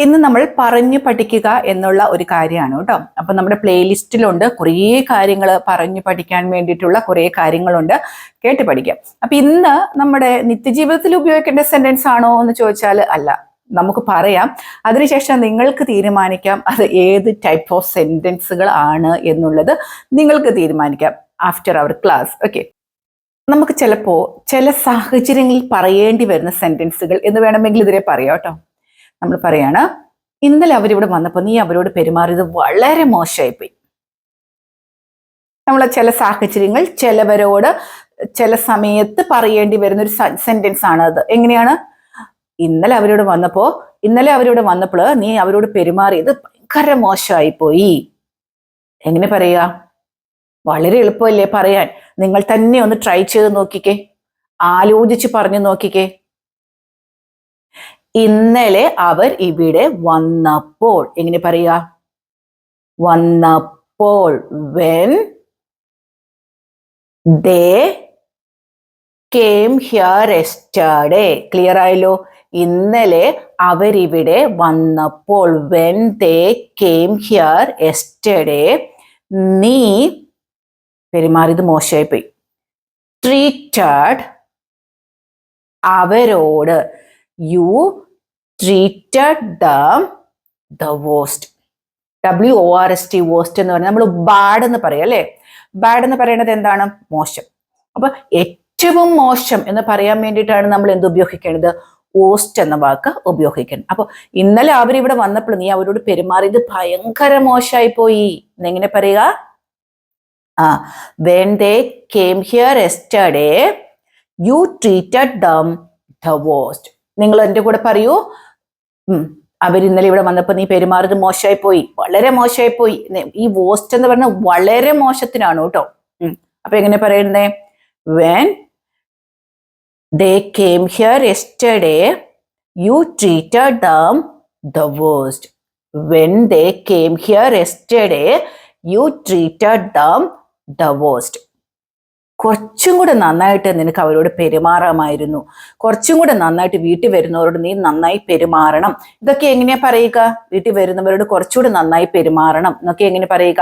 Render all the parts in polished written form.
ഇന്ന് നമ്മൾ പറഞ്ഞു പഠിക്കുക എന്നുള്ള ഒരു കാര്യമാണ് കേട്ടോ. അപ്പൊ നമ്മുടെ പ്ലേലിസ്റ്റിലുണ്ട് കുറേ കാര്യങ്ങൾ പറഞ്ഞു പഠിക്കാൻ വേണ്ടിയിട്ടുള്ള കുറേ കാര്യങ്ങളുണ്ട്, കേട്ട് പഠിക്കാം. അപ്പൊ ഇന്ന് നമ്മുടെ നിത്യജീവിതത്തിൽ ഉപയോഗിക്കേണ്ട സെന്റൻസ് ആണോ എന്ന് ചോദിച്ചാൽ അല്ല, നമുക്ക് പറയാം. അതിനുശേഷം നിങ്ങൾക്ക് തീരുമാനിക്കാം അത് ഏത് ടൈപ്പ് ഓഫ് സെന്റൻസുകൾ ആണ് എന്നുള്ളത് നിങ്ങൾക്ക് തീരുമാനിക്കാം ആഫ്റ്റർ അവർ ക്ലാസ്. ഓക്കെ, നമുക്ക് ചിലപ്പോൾ ചില സാഹചര്യങ്ങളിൽ പറയേണ്ടി വരുന്ന സെന്റൻസുകൾ എന്ന് വേണമെങ്കിൽ ഇതിനെ പറയാം കേട്ടോ. നമ്മൾ പറയാണ്, ഇന്നലെ അവരിവിടെ വന്നപ്പോൾ നീ അവരോട് പെരുമാറിയത് വളരെ മോശമായിപ്പോയി. നമ്മൾ ചില സാഹചര്യങ്ങൾ ചിലവരോട് ചില സമയത്ത് പറയേണ്ടി വരുന്ന ഒരു സെന്റൻസ് ആണ് അത്. എങ്ങനെയാണ്? ഇന്നലെ അവരോട് വന്നപ്പോൾ നീ അവരോട് പെരുമാറിയത് ഭയങ്കര മോശമായിപ്പോയി. എങ്ങനെ പറയുക? വളരെ എളുപ്പമല്ലേ പറയാൻ. നിങ്ങൾ തന്നെ ഒന്ന് ട്രൈ ചെയ്ത് നോക്കിക്കേ, ആലോചിച്ച് പറഞ്ഞു നോക്കിക്കേ. ഇന്നലെ അവർ ഇവിടെ വന്നപ്പോൾ. എങ്ങനെ പറയുക? വന്നപ്പോൾ. when they came here yesterday. Clear ആയല്ലോ? ഇന്നലെ അവരിവിടെ വന്നപ്പോൾ. when they came here yesterday, നീ പെരുമാറിയത് മോശമായിപ്പോയി. treated, അവരോട്. you treated them the worst. WORST, worst എന്ന് പറഞ്ഞാൽ നമ്മൾ ബാഡ് എന്ന് പറയാം അല്ലേ? ബാഡ് എന്ന് പറയുന്നത് എന്താണ്? മോശം. അപ്പൊ ഏറ്റവും മോശം എന്ന് പറയാൻ വേണ്ടിയിട്ടാണ് നമ്മൾ എന്ത് ഉപയോഗിക്കേണ്ടത്? worst എന്ന വാക്ക് ഉപയോഗിക്കണം. അപ്പൊ ഇന്നലെ അവരിവിടെ വന്നപ്പോൾ നീ അവരോട് പെരുമാറിയത് ഭയങ്കര മോശമായി പോയി എന്നെങ്ങനെ പറയുക? when they came here yesterday, you treated them the worst. നിങ്ങൾ എൻ്റെ കൂടെ പറയൂ. അവരിന്നലെ ഇവിടെ വന്നപ്പോൾ നീ പെരുമാറിയത് മോശമായി പോയി, വളരെ മോശമായി പോയി. ഈ വേസ്റ്റ് എന്ന് പറഞ്ഞാൽ വളരെ മോശത്തിനാണ് കേട്ടോ. അപ്പൊ എങ്ങനെ പറയുന്നേ? when they came here yesterday, you treated them the worst. when they came here yesterday, you treated them the worst. കുറച്ചും കൂടെ നന്നായിട്ട് നിനക്ക് അവരോട് പെരുമാറാമായിരുന്നു. കുറച്ചും കൂടെ നന്നായിട്ട് വീട്ടിൽ വരുന്നവരോട് നീ നന്നായി പെരുമാറണം. ഇതൊക്കെ എങ്ങനെയാ പറയുക? വീട്ടിൽ വരുന്നവരോട് കുറച്ചുകൂടെ നന്നായി പെരുമാറണം എന്നൊക്കെ എങ്ങനെ പറയുക?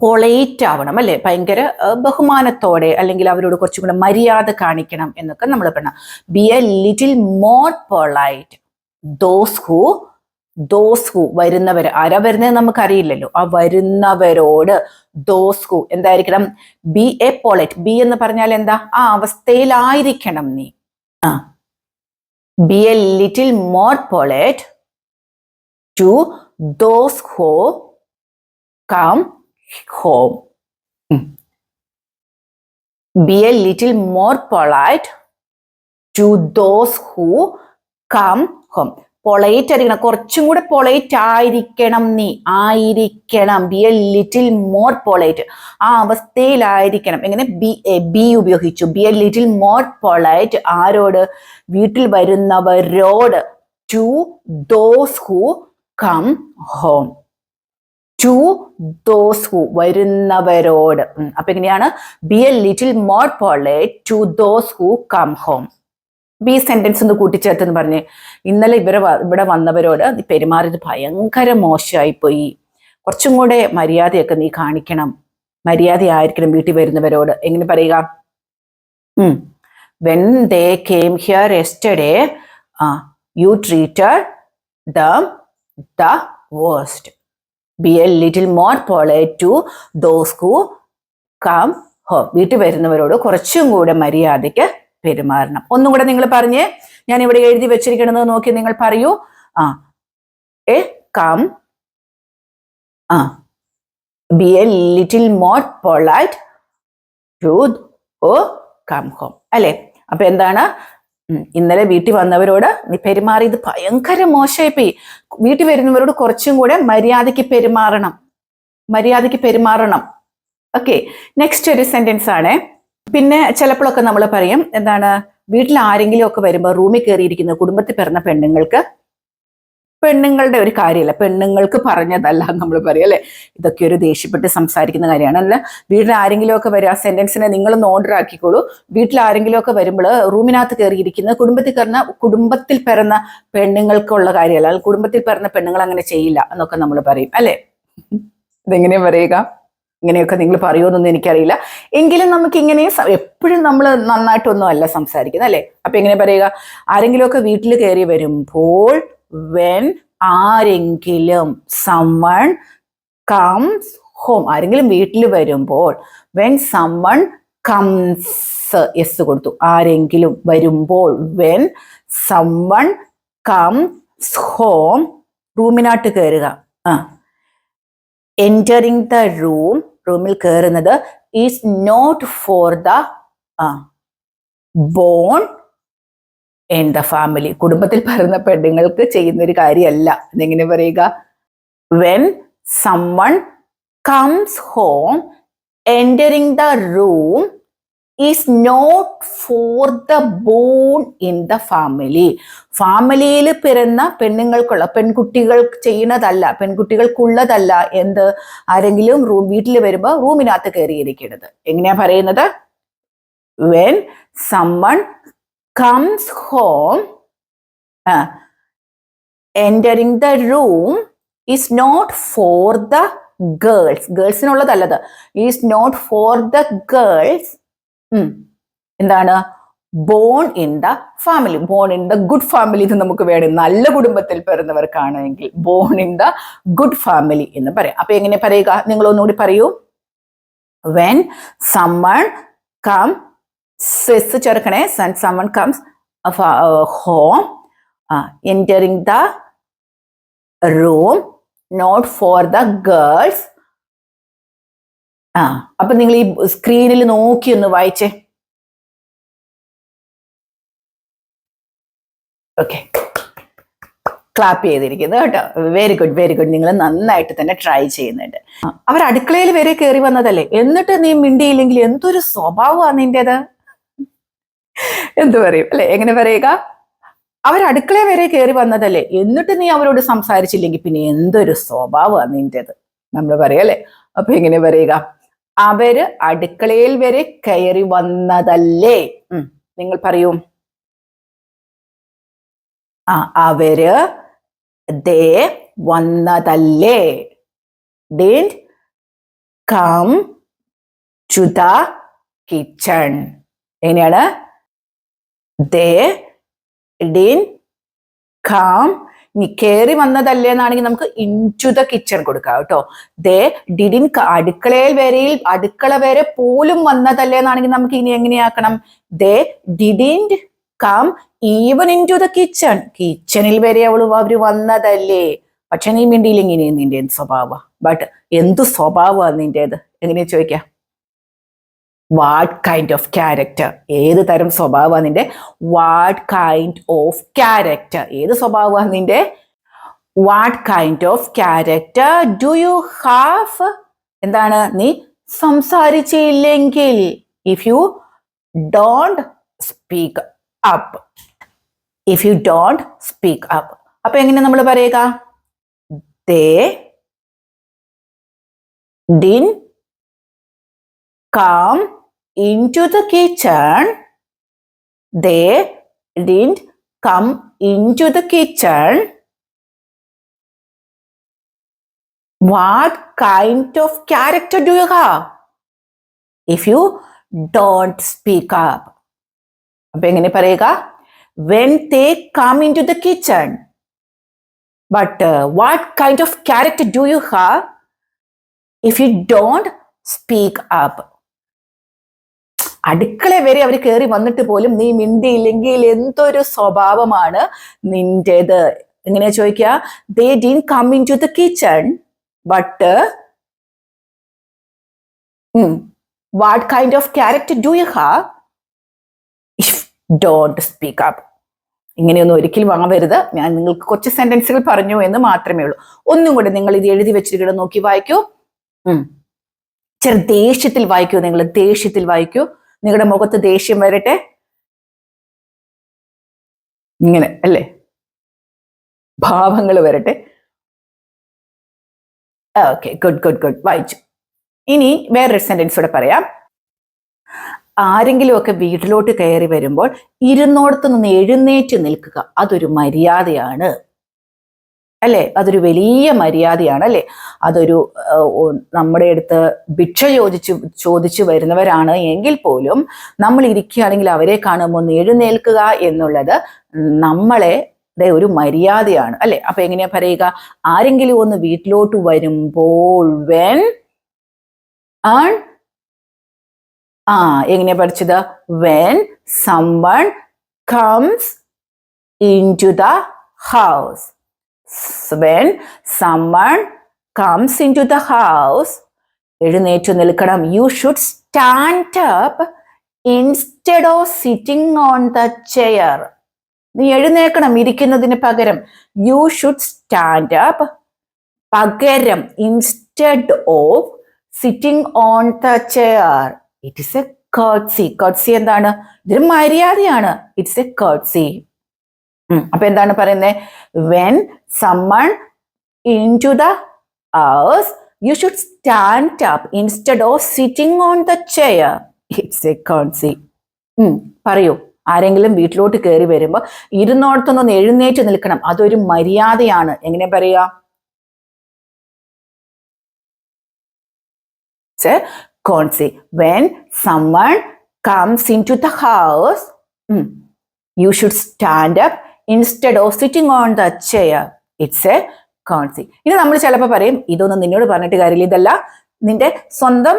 പൊളൈറ്റ് ആവണം അല്ലെ? ഭയങ്കര ബഹുമാനത്തോടെ, അല്ലെങ്കിൽ അവരോട് കുറച്ചും കൂടെ മര്യാദ കാണിക്കണം എന്നൊക്കെ നമ്മൾ പറയണം. Be a little more polite. Those who വരുന്നവർ. ആരാ വരുന്നത് നമുക്കറിയില്ലല്ലോ. ആ വരുന്നവരോട് ദോസ് ഹു എന്തായിരിക്കണം? Be a polite. ബി എന്ന് പറഞ്ഞാൽ എന്താ? ആ അവസ്ഥയിലായിരിക്കണം നീ. Be a little more polite to those who come home. Be a little more polite to those who come home. Polite ആയിരിക്കണം, കുറച്ചും കൂടെ പൊളൈറ്റ് ആയിരിക്കണം നീ. ആയിരിക്കണം. Be a little more polite. ആ അവസ്ഥയിലായിരിക്കണം. എങ്ങനെ? ബി ഉപയോഗിച്ചു. Be a little more polite ആരോട്? വീട്ടിൽ വരുന്നവരോട്. To those who come home. To those who വരുന്നവരോട്. അപ്പൊ എങ്ങനെയാണ്? Be a little more polite to those who come home. ഈ സെന്റൻസ് ഒന്ന് കൂട്ടിച്ചേർത്തെന്ന് പറഞ്ഞേ. ഇന്നലെ ഇവിടെ വന്നവരോട് നീ പെരുമാറിയത് ഭയങ്കര മോശമായിപ്പോയി. കുറച്ചും കൂടെ മര്യാദയൊക്കെ നീ കാണിക്കണം. മര്യാദയായിരിക്കണം വീട്ടിൽ വരുന്നവരോട്. എങ്ങനെ പറയുക? when they came here yesterday, you treated them the worst. be a little more polite to those who come home. വീട്ടിൽ വരുന്നവരോട് കുറച്ചും കൂടെ മര്യാദയ്ക്ക് പെരുമാറണം. ഒന്നും കൂടെ നിങ്ങൾ പറഞ്ഞേ. ഞാൻ ഇവിടെ എഴുതി വെച്ചിരിക്കണത് നോക്കി നിങ്ങൾ പറയൂ. Be a little more polite to come home അല്ലെ? അപ്പൊ എന്താണ്? ഇന്നലെ വീട്ടിൽ വന്നവരോട് നീ പെരുമാറിയത് ഭയങ്കര മോശമായിപ്പോയി. വീട്ടിൽ വരുന്നവരോട് കുറച്ചും കൂടെ മര്യാദയ്ക്ക് പെരുമാറണം. ഓക്കെ, നെക്സ്റ്റ് ഒരു സെന്റൻസ് ആണ്. പിന്നെ ചിലപ്പോഴൊക്കെ നമ്മൾ പറയും എന്താണ്? വീട്ടിൽ ആരെങ്കിലും ഒക്കെ വരുമ്പോൾ റൂമിൽ കയറിയിരിക്കുന്ന കുടുംബത്തിൽ പിറന്ന പെണ്ണുങ്ങൾക്ക് പെണ്ണുങ്ങളുടെ ഒരു കാര്യമല്ല, പെണ്ണുങ്ങൾക്ക് പറഞ്ഞതല്ല നമ്മൾ പറയും അല്ലെ. ഇതൊക്കെ ഒരു ദേഷ്യപ്പെട്ട് സംസാരിക്കുന്ന കാര്യമാണ്. അല്ല, വീട്ടിൽ ആരെങ്കിലും ഒക്കെ വരും, ആ സെന്റൻസിനെ നിങ്ങളൊന്ന് ഓർഡർ ആക്കിക്കോളൂ. വീട്ടിൽ ആരെങ്കിലും ഒക്കെ വരുമ്പോൾ റൂമിനകത്ത് കയറിയിരിക്കുന്ന കുടുംബത്തിൽ പിറന്ന പെണ്ണുങ്ങൾക്കുള്ള കാര്യമല്ല, അല്ലെങ്കിൽ കുടുംബത്തിൽ പിറന്ന പെണ്ണുങ്ങൾ അങ്ങനെ ചെയ്യില്ല എന്നൊക്കെ നമ്മൾ പറയും അല്ലെ. ഇതെങ്ങനെയാ പറയുക? ഇങ്ങനെയൊക്കെ നിങ്ങൾ പറയുമെന്നൊന്നും എനിക്കറിയില്ല. എങ്കിലും നമുക്ക് ഇങ്ങനെ എപ്പോഴും നമ്മൾ നന്നായിട്ടൊന്നും അല്ല സംസാരിക്കുന്നത് അല്ലെ. അപ്പൊ എങ്ങനെ പറയുക? ആരെങ്കിലും ഒക്കെ വീട്ടിൽ കയറി വരുമ്പോൾ, when ആരെങ്കിലും, someone comes home, ആരെങ്കിലും വീട്ടിൽ വരുമ്പോൾ, when someone comes, yes കൊടുത്തു, ആരെങ്കിലും വരുമ്പോൾ, when someone comes home, റൂമിനകത്ത് കയറുക. entering the room, റൂമിൽ കയറുന്നത്, is not for the born in the family, കുടുംബത്തിൽ പിറന്ന പെണ്ണുങ്ങൾക്ക് ചെയ്യുന്ന ഒരു കാര്യമല്ല. എന്നെങ്ങനെ പറയുക? when someone comes home, entering the room is not for the born in the family, ഫാമിലിയിൽ പിറന്ന പെണ്ണുങ്ങൾക്കുള്ള, പെൺകുട്ടികൾ ചെയ്യുന്നതല്ല, പെൺകുട്ടികൾക്കുള്ളതല്ല. എന്ത്? ആരെങ്കിലും വീട്ടിൽ വരുമ്പോ റൂമിനകത്ത് കയറിയിരിക്കുന്നത്. എങ്ങനെയാ പറയുന്നത്? when someone comes home, entering the room is not for the girls, ഗേൾസിനുള്ളതല്ലത്, is not for the girls, എന്താണ്? Born in the family, born in the good family എന്ന് നമുക്ക് വേണം, നല്ല കുടുംബത്തിൽ പിറന്നവർക്കാണെങ്കിൽ born in the good family എന്ന് പറയാം. അപ്പൊ എങ്ങനെ പറയുക? നിങ്ങൾ ഒന്നുകൂടി പറയൂ. when someone comes, സെസ് ചേർക്കണേ, someone comes home, entering the room, not for the girls. അപ്പൊ നിങ്ങൾ ഈ സ്ക്രീനിൽ നോക്കി ഒന്ന് വായിച്ചേ. ഓക്കെ, ക്ലാപ്പ് ചെയ്തിരിക്കുന്നത് കേട്ടോ. Very good, very good. നിങ്ങൾ നന്നായിട്ട് തന്നെ ട്രൈ ചെയ്യുന്നുണ്ട്. അവർ അടുക്കളയിൽ വരെ കയറി വന്നതല്ലേ, എന്നിട്ട് നീ മിണ്ടിയില്ലെങ്കിൽ എന്തൊരു സ്വഭാവമാണ് നിന്റേത്? എന്തു പറയും അല്ലെ? എങ്ങനെ പറയുക? അവർ അടുക്കള വരെ കയറി വന്നതല്ലേ, എന്നിട്ട് നീ അവരോട് സംസാരിച്ചില്ലെങ്കിൽ പിന്നെ എന്തൊരു സ്വഭാവമാണ് നിന്റേത് നമ്മൾ പറയും അല്ലെ. അപ്പൊ എങ്ങനെ പറയുക? അവര് അടുക്കളയിൽ വരെ കയറി വന്നതല്ലേ. നിങ്ങൾ പറയൂ. അവര് ദേ വന്നതല്ലേ. didn't come to the kitchen. എങ്ങനെയാണ്? they didn't come, ഇനി കയറി വന്നതല്ലേ എന്നാണെങ്കിൽ നമുക്ക് into the kitchen കൊടുക്കാം കേട്ടോ. they didn't, അടുക്കള വരെ പോലും വന്നതല്ലേ എന്നാണെങ്കിൽ നമുക്ക് ഇനി എങ്ങനെയാക്കണം? they didn't come even into the kitchen, കിച്ചണിൽ വരെ അവര് വന്നതല്ലേ. പക്ഷെ നീ മിണ്ടിയില്ലെങ്കിൽ നിന്റെ എന്ത് സ്വഭാവ? ബട്ട് എന്തു സ്വഭാവമാണ് നിന്റേത്? എങ്ങനെയാ ചോദിക്കാം? വാട്ട് കൈൻഡ് ഓഫ് ക്യാരക്ടർ, ഏത് തരം സ്വഭാവമാണ് നിന്റെ? വാട്ട് കൈൻഡ് ഓഫ് ക്യാരക്ടർ, ഏത് സ്വഭാവമാണ് നിന്റെ? What kind of character do you have, എന്താണ്? നീ സംസാരിച്ചില്ലെങ്കിൽ, if you don't speak up, if you don't speak up. അപ്പൊ എങ്ങനെ നമ്മൾ പറയുക? they didn't come into the kitchen, they didn't come into the kitchen. What kind of character do you have if you don't speak up? അപ്പൊ എങ്ങനെ പറയുക? when they come into the kitchen, but what kind of character do you have if you don't speak up? അടുക്കള വരെ അവർ കയറി വന്നിട്ട് പോലും നീ മിണ്ടിയില്ലെങ്കിൽ എന്തൊരു സ്വഭാവമാണ് നിന്റേത്? എങ്ങനെയാ ചോദിക്കുക? they didn't come into the kitchen, but what kind of character do you have if don't speak up? ഇങ്ങനെയൊന്നും ഒരിക്കലും ആവരുത്. ഞാൻ നിങ്ങൾക്ക് കുറച്ച് സെന്റൻസുകൾ പറഞ്ഞു എന്ന് മാത്രമേ ഉള്ളൂ. ഒന്നും കൂടെ നിങ്ങൾ ഇത് എഴുതി വെച്ചിരിക്കുന്നത് നോക്കി വായിക്കൂ. ചെറു ദേഷ്യത്തിൽ വായിക്കൂ. നിങ്ങൾ ദേഷ്യത്തിൽ വായിക്കൂ. നിങ്ങളുടെ മുഖത്ത് ദേഷ്യം വരട്ടെ. ഇങ്ങനെ അല്ലേ? ഭാവങ്ങൾ വരട്ടെ. ഓക്കെ, ഗുഡ് ഗുഡ് ഗുഡ്, വായിച്ചു. ഇനി വേറൊരു സെന്റൻസ് കൂടെ പറയാം. ആരെങ്കിലും ഒക്കെ വീട്ടിലോട്ട് കയറി വരുമ്പോൾ ഇരുന്നോടത്ത് നിന്ന് എഴുന്നേറ്റ് നിൽക്കുക, അതൊരു മര്യാദയാണ് അല്ലെ? അതൊരു വലിയ മര്യാദയാണ് അല്ലെ? അതൊരു നമ്മുടെ അടുത്ത് ഭിക്ഷ ചോദിച്ചു വരുന്നവരാണ് എങ്കിൽ പോലും നമ്മൾ ഇരിക്കുകയാണെങ്കിൽ അവരെ കാണുമ്പോൾ ഒന്ന് എഴുന്നേൽക്കുക എന്നുള്ളത് നമ്മളെ ഒരു മര്യാദയാണ് അല്ലെ? അപ്പൊ എങ്ങനെയാ പറയുക? ആരെങ്കിലും ഒന്ന് വീട്ടിലോട്ട് വരുമ്പോൾ വെൻ എങ്ങനെയാ പഠിച്ചത്? When someone comes into the house. When someone comes into the house, എഴുന്നേറ്റ് നിൽക്കണം. You should stand up instead of sitting on the chair. നീ എഴുന്നേൽക്കണം ഇരിക്കുന്നതിന് പകരം. You should stand up പകരം, instead of sitting on the chair. It is a courtesy. Courtesy എന്താണ്? ഇതൊരു മര്യാദയാണ്. It's a courtesy. അപ്പൊ എന്താണ് പറയുന്നത്? When someone into the house, you should stand up instead of sitting on the chair. It's a courtesy. പറയൂ. ആരെങ്കിലും വീട്ടിലോട്ട് കയറി വരുമ്പോ ഇരുന്നോടത്തൊന്ന് എഴുന്നേറ്റ് നിൽക്കണം, അതൊരു മര്യാദയാണ്. എങ്ങനെ പറയാ? Courtesy. When someone comes into the house, you should stand up instead of sitting on the chair. It's a courtesy. ഇനി നമ്മൾ ചിലപ്പോൾ പറയും, ഇതൊന്നും നിന്നോട് പറഞ്ഞിട്ട് കാര്യമില്ല, ഇതല്ല നിന്റെ സ്വന്തം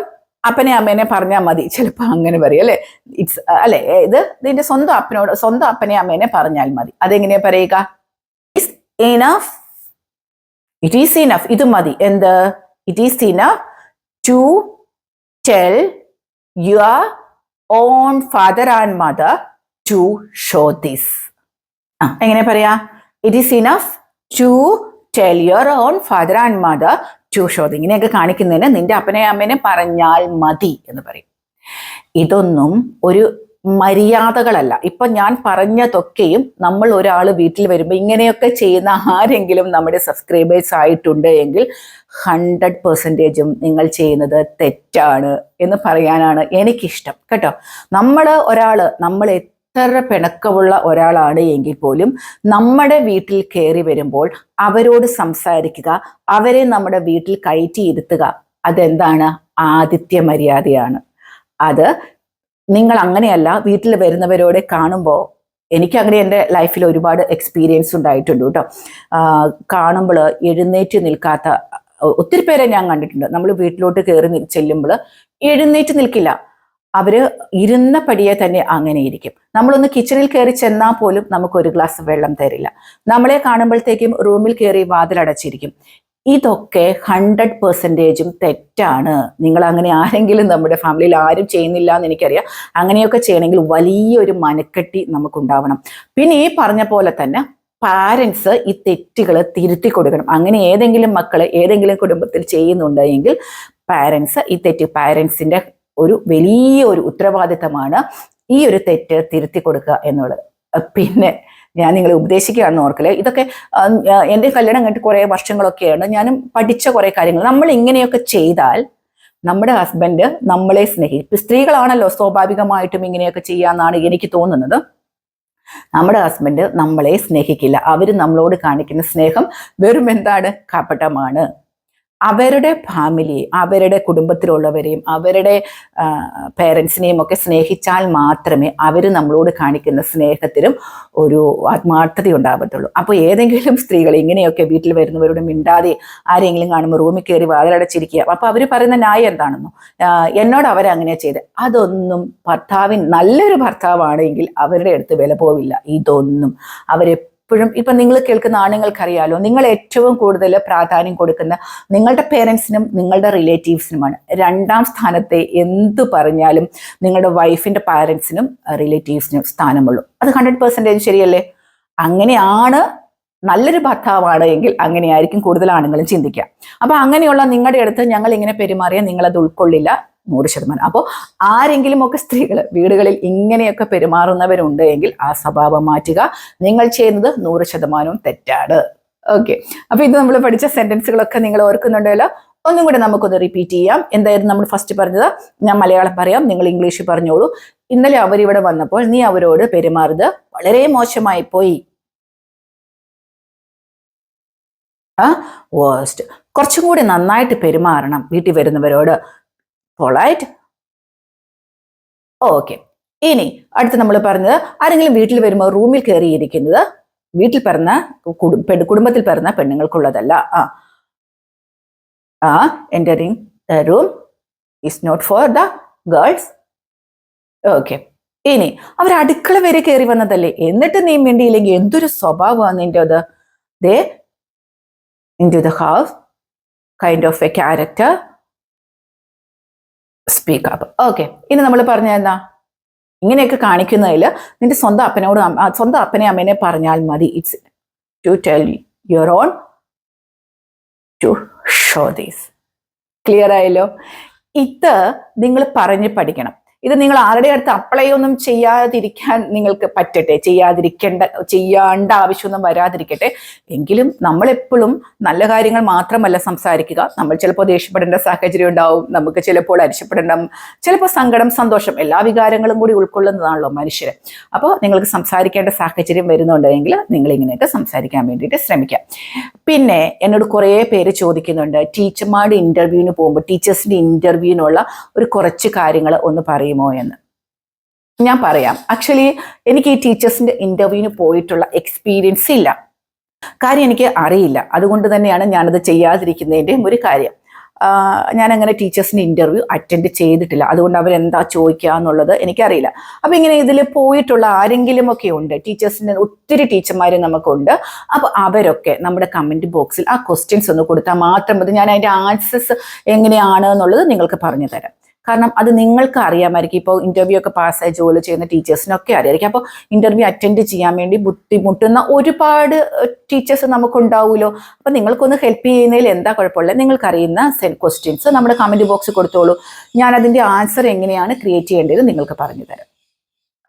അപ്പനെ അമ്മേനെ പറഞ്ഞാൽ മതി. ചിലപ്പോൾ അങ്ങനെ പറയും അല്ലെ? ഇറ്റ്സ് അല്ലെ, ഇത് നിന്റെ സ്വന്തം അപ്പനെ അമ്മേനെ പറഞ്ഞാൽ മതി. അതെങ്ങനെയാ പറയുക? enough. It is enough. ഇത് മതി. എന്ത്? It is enough to tell your own father and mother to show this. എങ്ങനെ പറയാ? It is enough to tell your own father and mother to show this. ഇങ്ങനെയൊക്കെ കാണിക്കുന്നതിന് നിന്റെ അപ്പനെ അമ്മേനെ പറഞ്ഞാൽ മതി എന്ന് പറയും. ഇതൊന്നും ഒരു മര്യാദകളല്ല. ഇപ്പൊ ഞാൻ പറഞ്ഞതൊക്കെയും നമ്മൾ ഒരാൾ വീട്ടിൽ വരുമ്പോൾ ഇങ്ങനെയൊക്കെ ചെയ്യുന്ന ആരെങ്കിലും നമ്മുടെ സബ്സ്ക്രൈബേഴ്സ് ആയിട്ടുണ്ട് എങ്കിൽ 100% നിങ്ങൾ ചെയ്യുന്നത് തെറ്റാണ് എന്ന് പറയാനാണ് എനിക്കിഷ്ടം കേട്ടോ. നമ്മൾ എത്ര പിണക്കമുള്ള ഒരാളാണ് എങ്കിൽ പോലും നമ്മുടെ വീട്ടിൽ കയറി വരുമ്പോൾ അവരോട് സംസാരിക്കുക, അവരെ നമ്മുടെ വീട്ടിൽ കയറ്റിയിരുത്തുക, അതെന്താണ്? ആതിഥ്യ മര്യാദയാണ്. അത് നിങ്ങൾ അങ്ങനെയല്ല വീട്ടിൽ വരുന്നവരോടെ കാണുമ്പോൾ, എനിക്കങ്ങനെ എൻ്റെ ലൈഫിൽ ഒരുപാട് എക്സ്പീരിയൻസ് ഉണ്ടായിട്ടുണ്ട് കേട്ടോ. കാണുമ്പോൾ എഴുന്നേറ്റ് നിൽക്കാത്ത ഒത്തിരി പേരെ ഞാൻ കണ്ടിട്ടുണ്ട്. നമ്മൾ വീട്ടിലോട്ട് കയറി ചെല്ലുമ്പോൾ എഴുന്നേറ്റ് നിൽക്കില്ല, അവര് ഇരുന്ന പടിയെ തന്നെ അങ്ങനെ ഇരിക്കും. നമ്മളൊന്ന് കിച്ചണിൽ കയറി ചെന്നാൽ പോലും നമുക്കൊരു ഗ്ലാസ് വെള്ളം തരില്ല. നമ്മളെ കാണുമ്പോഴത്തേക്കും റൂമിൽ കയറി വാതിലടച്ചിരിക്കും. ഇതൊക്കെ 100% തെറ്റാണ്. നിങ്ങൾ അങ്ങനെ ആരെങ്കിലും നമ്മുടെ ഫാമിലിയിൽ ആരും ചെയ്യുന്നില്ല എന്ന് എനിക്കറിയാം. അങ്ങനെയൊക്കെ ചെയ്യണമെങ്കിൽ വലിയൊരു മനക്കെട്ടി നമുക്കുണ്ടാവണം. പിന്നെ ഈ പറഞ്ഞ പോലെ തന്നെ പാരൻസ് ഈ തെറ്റുകൾ തിരുത്തി കൊടുക്കണം. അങ്ങനെ ഏതെങ്കിലും മക്കള് ഏതെങ്കിലും കുടുംബത്തിൽ ചെയ്യുന്നുണ്ടെങ്കിൽ പാരൻസിന്റെ ഒരു വലിയൊരു ഉത്തരവാദിത്തമാണ് ഈ ഒരു തെറ്റ് തിരുത്തി കൊടുക്കുക എന്നുള്ളത്. പിന്നെ ഞാൻ നിങ്ങളെ ഉപദേശിക്കുകയാണെന്ന് ഓർക്കല്ലേ, ഇതൊക്കെ എൻ്റെ കല്യാണം കഴിഞ്ഞിട്ട് കുറേ വർഷങ്ങളൊക്കെയാണ്, ഞാനും പഠിച്ച കുറേ കാര്യങ്ങൾ. നമ്മൾ ഇങ്ങനെയൊക്കെ ചെയ്താൽ നമ്മുടെ ഹസ്ബൻഡ് നമ്മളെ സ്നേഹിക്കും. സ്ത്രീകളാണല്ലോ സ്വാഭാവികമായിട്ടും ഇങ്ങനെയൊക്കെ ചെയ്യാന്നാണ് എനിക്ക് തോന്നുന്നത്. നമ്മുടെ ഹസ്ബൻഡ് നമ്മളെ സ്നേഹിക്കില്ല. അവർ നമ്മളോട് കാണിക്കുന്ന സ്നേഹം വെറും എന്താണ്? കപടമാണ്. അവരുടെ ഫാമിലി, അവരുടെ കുടുംബത്തിലുള്ളവരെയും അവരുടെ പേരൻസിനെയും ഒക്കെ സ്നേഹിച്ചാൽ മാത്രമേ അവർ നമ്മളോട് കാണിക്കുന്ന സ്നേഹത്തിനും ഒരു ആത്മാർത്ഥത ഉണ്ടാകത്തുള്ളൂ. അപ്പോൾ ഏതെങ്കിലും സ്ത്രീകൾ ഇങ്ങനെയൊക്കെ വീട്ടിൽ വരുന്നവരോട് മിണ്ടാതെ ആരെങ്കിലും കാണുമ്പോൾ റൂമിൽ കയറി വാതിലടച്ചിരിക്കുക, അപ്പോൾ അവർ പറയുന്ന ന്യായം എന്താണെന്നോ, എന്നോട് അവരങ്ങനെ ചെയ്ത്, അതൊന്നും നല്ലൊരു ഭർത്താവാണെങ്കിൽ അവരുടെ അടുത്ത് വില പോവില്ല. ഇതൊന്നും അവരെപ്പോഴും ഇപ്പം നിങ്ങൾ കേൾക്കുന്ന ആണുങ്ങൾക്കറിയാലോ, നിങ്ങൾ ഏറ്റവും കൂടുതൽ പ്രാധാന്യം കൊടുക്കുന്ന നിങ്ങളുടെ പേരൻസിനും നിങ്ങളുടെ റിലേറ്റീവ്സിനുമാണ്. രണ്ടാം സ്ഥാനത്തെ എന്തു പറഞ്ഞാലും നിങ്ങളുടെ വൈഫിന്റെ പാരൻസിനും റിലേറ്റീവ്സിനും സ്ഥാനമുള്ളൂ. അത് 100% ശരിയല്ലേ? അങ്ങനെയാണ് നല്ലൊരു ഭർത്താവാണ് എങ്കിൽ അങ്ങനെയായിരിക്കും കൂടുതൽ ആണുങ്ങളും ചിന്തിക്കുക. അപ്പൊ അങ്ങനെയുള്ള നിങ്ങളുടെ അടുത്ത് ഞങ്ങൾ ഇങ്ങനെ പെരുമാറിയാൽ നിങ്ങളത് ഉൾക്കൊള്ളില്ല 100%. അപ്പോൾ ആരെങ്കിലും ഒക്കെ സ്ത്രീകൾ വീടുകളിൽ ഇങ്ങനെയൊക്കെ പെരുമാറുന്നവരുണ്ട് എങ്കിൽ ആ സ്വഭാവം മാറ്റുക. നിങ്ങൾ ചെയ്യുന്നത് 100% തെറ്റാണ്. ഓക്കെ, അപ്പൊ ഇത് നമ്മൾ പഠിച്ച സെന്റൻസുകളൊക്കെ നിങ്ങൾ ഓർക്കുന്നുണ്ടല്ലോ. ഒന്നും കൂടെ നമുക്കൊന്ന് റിപ്പീറ്റ് ചെയ്യാം. എന്തായിരുന്നു നമ്മൾ ഫസ്റ്റ് പറഞ്ഞത്? ഞാൻ മലയാളം പറയാം, നിങ്ങൾ ഇംഗ്ലീഷ് പറഞ്ഞോളൂ. ഇന്നലെ അവരിവിടെ വന്നപ്പോൾ നീ അവരോട് പെരുമാറുന്നത് വളരെ മോശമായി പോയി. വേഴ്സ്റ്റ്. കുറച്ചും കൂടി നന്നായിട്ട് പെരുമാറണം വീട്ടിൽ വരുന്നവരോട്. പൊളൈറ്റ്. ഓക്കെ, ഇനി അടുത്ത് നമ്മൾ പറഞ്ഞത് ആരെങ്കിലും വീട്ടിൽ വരുമ്പോൾ റൂമിൽ കയറിയിരിക്കുന്നത് വീട്ടിൽ പിറന്ന കുടുംബത്തിൽ പിറന്ന പെണ്ണുങ്ങൾക്കുള്ളതല്ല. Entering the room is not for the girls. Okay, ഇനി അവർ അടുക്കള വരെ കയറി വന്നതല്ലേ, എന്നിട്ട് നീ മിണ്ടിയില്ലെങ്കിൽ എന്തൊരു സ്വഭാവമാണ് നിന്റെ അത്. ദേ into the house, kind of a character, speak up. Okay, ഇനി നമ്മൾ പറഞ്ഞ എന്താ, ഇങ്ങനെയൊക്കെ കാണിക്കുന്നതിൽ നിന്റെ സ്വന്തം അപ്പനെ അമ്മേനെ പറഞ്ഞാൽ മതി. It's to tell your own to show this. Clear ആയല്ലോ? ഇത് നിങ്ങൾ പറഞ്ഞ് പഠിക്കണം. ഇത് നിങ്ങൾ ആരുടെ അടുത്ത് അപ്ലൈ ഒന്നും ചെയ്യാതിരിക്കാൻ നിങ്ങൾക്ക് പറ്റട്ടെ, ചെയ്യാണ്ട ആവശ്യമൊന്നും വരാതിരിക്കട്ടെ. എങ്കിലും നമ്മളെപ്പോഴും നല്ല കാര്യങ്ങൾ മാത്രമല്ല സംസാരിക്കുക. നമ്മൾ ചിലപ്പോൾ ദേഷ്യപ്പെടേണ്ട സാഹചര്യം ഉണ്ടാവും, നമുക്ക് ചിലപ്പോൾ അരിശപ്പെടേണ്ട, ചിലപ്പോൾ സങ്കടം, സന്തോഷം, എല്ലാ വികാരങ്ങളും കൂടി ഉൾക്കൊള്ളുന്നതാണല്ലോ മനുഷ്യർ. അപ്പോൾ നിങ്ങൾക്ക് സംസാരിക്കേണ്ട സാഹചര്യം വരുന്നുണ്ടെങ്കിൽ നിങ്ങൾ ഇങ്ങനെയൊക്കെ സംസാരിക്കാൻ വേണ്ടിയിട്ട് ശ്രമിക്കാം. പിന്നെ എന്നോട് കുറേ പേര് ചോദിക്കുന്നുണ്ട്, ടീച്ചർമാരുടെ ഇന്റർവ്യൂവിന് പോകുമ്പോൾ ടീച്ചേഴ്സിന്റെ ഇന്റർവ്യൂവിനുള്ള ഒരു കുറച്ച് കാര്യങ്ങൾ ഒന്ന് പറയുമോ എന്ന്. ഞാൻ പറയാം. ആക്ച്വലി എനിക്ക് ഈ ടീച്ചേഴ്സിന്റെ ഇന്റർവ്യൂവിന് പോയിട്ടുള്ള എക്സ്പീരിയൻസ് ഇല്ല. കാര്യം എനിക്ക് അറിയില്ല. അതുകൊണ്ട് തന്നെയാണ് ഞാനത് ചെയ്യാതിരിക്കുന്നതിൻ്റെയും ഒരു കാര്യം. ഞാൻ അങ്ങനെ ടീച്ചേഴ്സിന്റെ ഇന്റർവ്യൂ അറ്റൻഡ് ചെയ്തിട്ടില്ല. അതുകൊണ്ട് അവരെന്താ ചോദിക്കുക എന്നുള്ളത് എനിക്കറിയില്ല. അപ്പൊ ഇങ്ങനെ ഇതിൽ പോയിട്ടുള്ള ആരെങ്കിലും ഒക്കെ ഉണ്ട്, ടീച്ചേഴ്സിന്റെ ഒത്തിരി ടീച്ചർമാർ നമുക്കുണ്ട്. അപ്പൊ അവരൊക്കെ നമ്മുടെ കമന്റ് ബോക്സിൽ ആ ക്വസ്റ്റ്യൻസ് ഒന്ന് കൊടുത്താൽ മാത്രം മതി. ഞാൻ അതിന്റെ ആൻസേഴ്സ് എങ്ങനെയാണ് എന്നുള്ളത് നിങ്ങൾക്ക് പറഞ്ഞു തരാം. കാരണം അത് നിങ്ങൾക്ക് അറിയാമായിരിക്കും. ഇപ്പോൾ ഇന്റർവ്യൂ ഒക്കെ പാസ്സായി ജോലി ചെയ്യുന്ന ടീച്ചേഴ്സിനൊക്കെ അറിയാമായിരിക്കും. അപ്പോൾ ഇന്റർവ്യൂ അറ്റൻഡ് ചെയ്യാൻ വേണ്ടി ബുദ്ധിമുട്ടുന്ന ഒരുപാട് ടീച്ചേഴ്സ് നമുക്കുണ്ടാവുമല്ലോ. അപ്പം നിങ്ങൾക്കൊന്ന് ഹെൽപ്പ് ചെയ്യുന്നതിൽ എന്താ കുഴപ്പമില്ല. നിങ്ങൾക്കറിയുന്ന ക്വസ്റ്റ്യൻസ് നമ്മുടെ കമന്റ് ബോക്സിൽ കൊടുത്തോളൂ. ഞാൻ അതിൻ്റെ ആൻസർ എങ്ങനെയാണ് ക്രിയേറ്റ് ചെയ്യേണ്ടത് നിങ്ങൾക്ക് പറഞ്ഞു തരാം.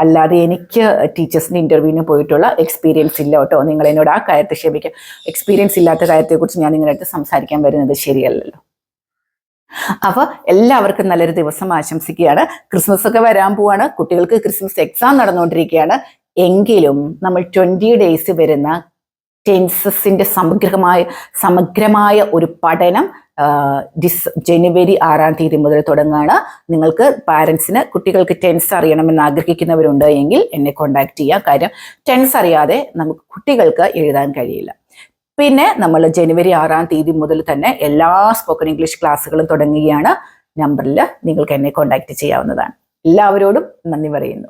അല്ലാതെ എനിക്ക് ടീച്ചേഴ്സിൻ്റെ ഇന്റർവ്യൂവിന് പോയിട്ടുള്ള എക്സ്പീരിയൻസ് ഇല്ല കേട്ടോ. നിങ്ങൾ എന്നോട് ആ കാര്യത്തെ ക്ഷമിക്കാം. എക്സ്പീരിയൻസ് ഇല്ലാത്ത കാര്യത്തെക്കുറിച്ച് ഞാൻ നിങ്ങളുടെ അടുത്ത് സംസാരിക്കാൻ വരുന്നത് ശരിയല്ലല്ലോ. അപ്പൊ എല്ലാവർക്കും നല്ലൊരു ദിവസം ആശംസിക്കുകയാണ്. ക്രിസ്മസ് ഒക്കെ വരാൻ പോവാണ്. കുട്ടികൾക്ക് ക്രിസ്മസ് എക്സാം നടന്നുകൊണ്ടിരിക്കുകയാണ്. എങ്കിലും നമ്മൾ 20 days വരുന്ന ടെൻസസിന്റെ സമഗ്രമായ ഒരു പഠനം ജനുവരി 6 മുതൽ തുടങ്ങുകയാണ്. നിങ്ങൾക്ക് പാരൻസിന് കുട്ടികൾക്ക് ടെൻസ് അറിയണമെന്ന് ആഗ്രഹിക്കുന്നവരുണ്ട് എങ്കിൽ എന്നെ കോണ്ടാക്ട് ചെയ്യുക. കാര്യം ടെൻസ് അറിയാതെ നമുക്ക് കുട്ടികൾക്ക് എഴുതാൻ കഴിയില്ല. പിന്നെ നമ്മൾ ജനുവരി 6 മുതൽ തന്നെ എല്ലാ സ്പോക്കൺ ഇംഗ്ലീഷ് ക്ലാസ്സുകളും തുടങ്ങുകയാണ്. നമ്പറിൽ നിങ്ങൾക്ക് എന്നെ കോണ്ടാക്ട് ചെയ്യാവുന്നതാണ്. എല്ലാവരോടും നന്ദി പറയുന്നു.